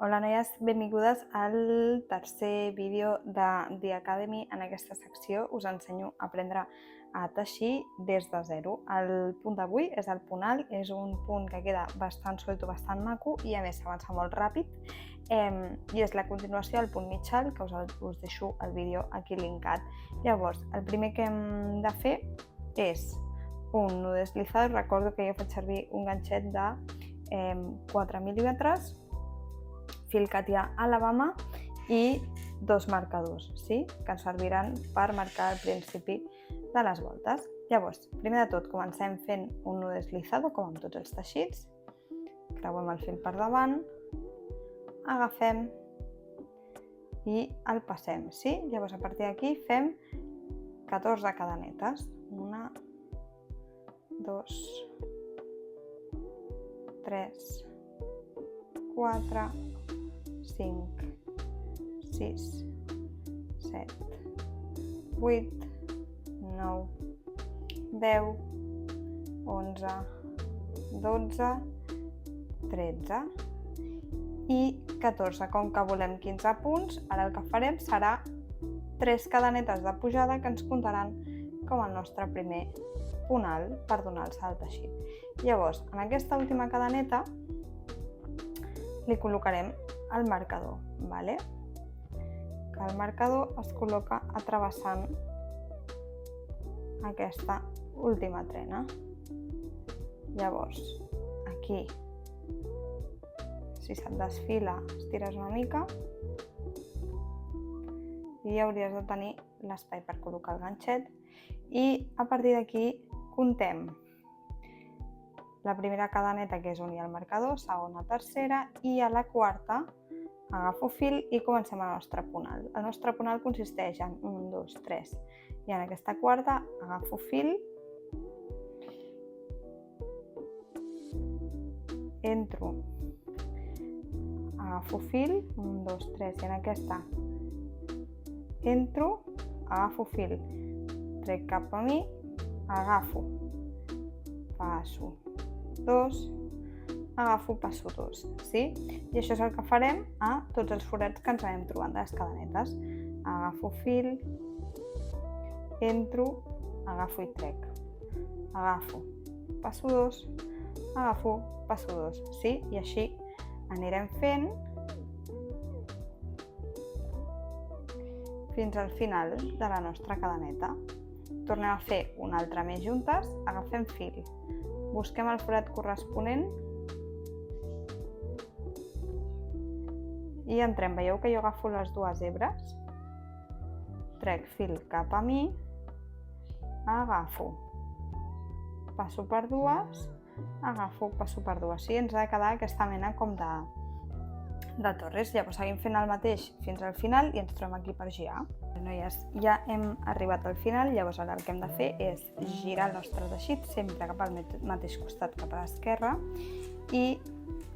Hola noies, benvingudes al tercer vídeo de The Academy. En aquesta secció us ensenyo a aprendre a teixir des de zero. El punt d'avui és el punt alt, és un punt que queda bastant suelto, bastant maco i a més s'avança molt ràpid i és la continuació del punt mig alt, que us deixo el vídeo aquí linkat. Llavors, el primer que hem de fer és un nudo deslizado. Recordo que jo faig servir un ganxet de 4 mil·límetres, fil catià a la bama i dos marcadors, sí? Que ens serviran per marcar el principi de les voltes. Llavors, primer de tot, comencem fent un nudo deslizado, com amb tots els teixits. Creuem el fil per davant, agafem i el passem, sí? Llavors, a partir d'aquí fem 14 cadenetes. 1, 2, 3, 4, 5, 6, 7, 8, 9, 10, 11, 12, 13 i 14. Com que volem 15 punts, ara el que farem serà 3 cadenetes de pujada que ens comptaran com el nostre primer punt alt per donar el salt teixit. Llavors, en aquesta última cadeneta li col·locarem el marcador, vale? Que el marcador es col·loca travessant aquesta última trena. Llavors, aquí, si se't desfila, estires una mica i hauries de tenir l'espai per col·locar el ganxet i a partir d'aquí comptem la primera cadeneta, que és on hi ha el marcador, segona, tercera, i a la quarta agafo fil i comencem el nostre punt alt. El nostre punt alt consisteix en 1, 2, 3, i en aquesta quarta agafo fil, entro, agafo fil, 1, 2, 3, i en aquesta entro, agafo fil, trec cap a mi, agafo, passo, 2, agafo, passo 2, sí? I això és el que farem a tots els forats que ens anem trobant de les cadenetes. Agafo fil, entro, agafo i trec, agafo, passo 2, agafo, passo 2, sí? I així anirem fent fins al final de la nostra cadeneta. Tornem a fer una altra més juntes, agafem fil, busquem el forat corresponent i entrem. Veieu que jo agafo les dues hebres, trec fil cap a mi, agafo, passo per dues, agafo, passo per dues. Sí, ens ha de quedar aquesta mena com de torres. Llavors seguim fent el mateix fins al final i ens trobem aquí per girar. Noies, ja hem arribat al final, llavors ara el que hem de fer és girar el nostre teixit sempre cap al mateix costat, cap a l'esquerra, i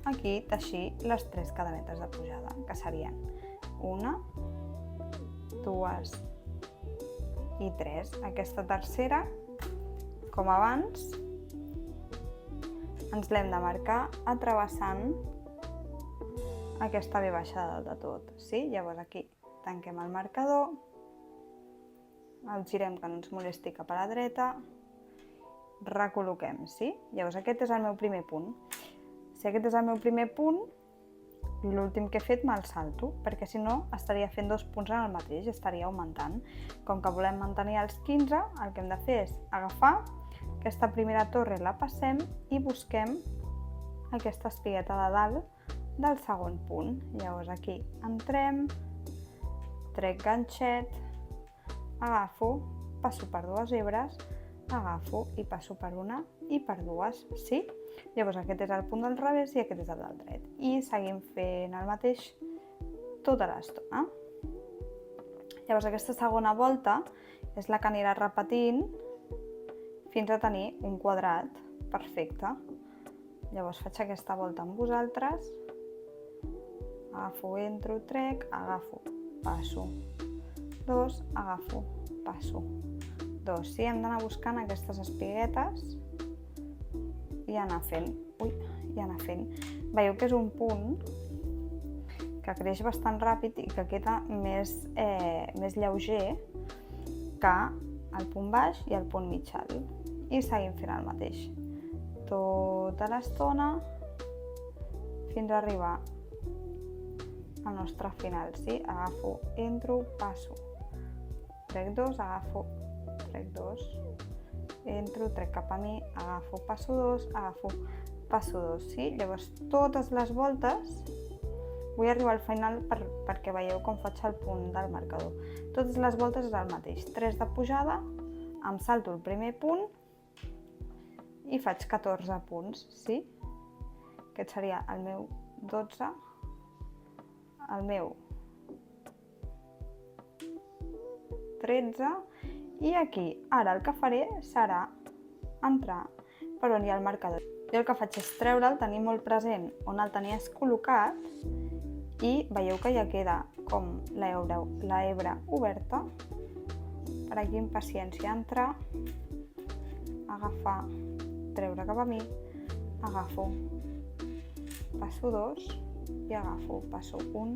aquí teixir les 3 cadenetes de pujada, que serien 1, 2 i 3. Aquesta tercera, com abans, ens l'hem de marcar travessant aquesta V baixa de dalt de tot, sí? Llavors aquí tanquem el marcador, el girem que no ens molesti cap a la dreta, recol·loquem, sí? Llavors aquest és el meu primer punt. Si aquest és el meu primer punt, l'últim que he fet me'l salto, perquè si no estaria fent 2 punts en el mateix, estaria augmentant. Com que volem mantenir els 15, el que hem de fer és agafar aquesta primera torre, la passem i busquem aquesta espigueta de dalt del segon punt. Llavors aquí entrem, trec ganxet, agafo, passo per 2 hebres, agafo i passo per una i per 2, sí? Llavors aquest és el punt del revés i aquest és el del dret. I seguim fent el mateix tota l'estona. Llavors aquesta segona volta és la que anirà repetint fins a tenir un quadrat perfecte. Llavors faig aquesta volta amb vosaltres, agafo, entro, trec, agafo, passo, 2, agafo, passo, 2. Sí, hem d'anar buscant aquestes espiguetes i anar fent. Veieu que és un punt que creix bastant ràpid i que queda més lleuger que el punt baix i el punt mig alt. I seguim fent el mateix tota l'estona fins a arribar al nostre final. Sí? Agafo, entro, passo, trec 2, agafo, trec 2, entro, trec cap a mi, agafo, passo 2, agafo, passo 2. Sí? Llavors totes les voltes vull arribar al final perquè veieu com faig el punt del marcador. Totes les voltes és el mateix. 3 de pujada, em salto el primer punt i faig 14 punts, sí? Aquest seria el meu 12, el meu 13 i aquí. Ara el que faré serà entrar per on hi ha el marcador. Jo el que faig és treure'l, tenir molt present on el tenies col·locat i veieu que ja queda com l'hebra oberta. Per aquí amb paciència entrar, agafar, treure cap a mi, agafo, passo 2 i agafo, passo 1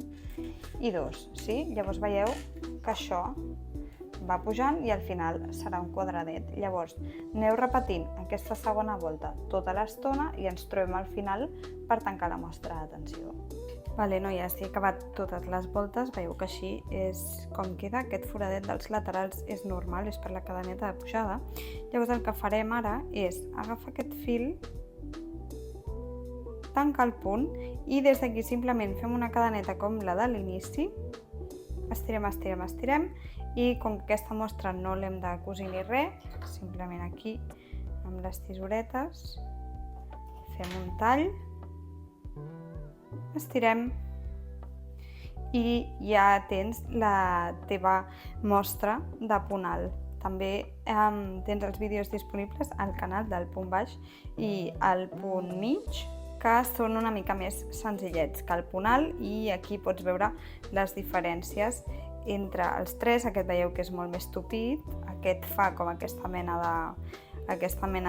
i 2. Sí? Llavors veieu que això va pujant i al final serà un quadradet. Llavors aneu repetint aquesta segona volta tota l'estona i ens trobem al final per tancar la mostra d'atenció. Vale, noies, he acabat totes les voltes, veieu que així és com queda. Aquest foradet dels laterals és normal, és per la cadeneta de pujada. Llavors el que farem ara és agafar aquest fil, tancar el punt i des d'aquí simplement fem una cadeneta com la de l'inici, estirem, estirem, estirem i com que aquesta mostra no l'hem de cosir ni res, simplement aquí amb les tisoretes fem un tall, estirem i ja tens la teva mostra de punt alt. També tens els vídeos disponibles al canal del punt baix i el punt mig, que són una mica més senzillets que el punt alt i aquí pots veure les diferències entre els tres. Aquest veieu que és molt més tupit, aquest fa com aquesta mena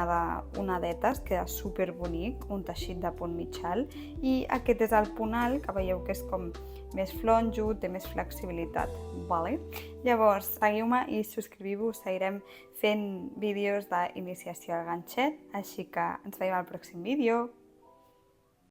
d'onadetes, queda superbonic, un teixit de punt mig alt, i aquest és el punt alt, que veieu que és com més flonjo, té més flexibilitat. Vale? Llavors, seguiu-me i subscriviu-vos, seguirem fent vídeos d'iniciació al ganxet, així que ens veiem al pròxim vídeo.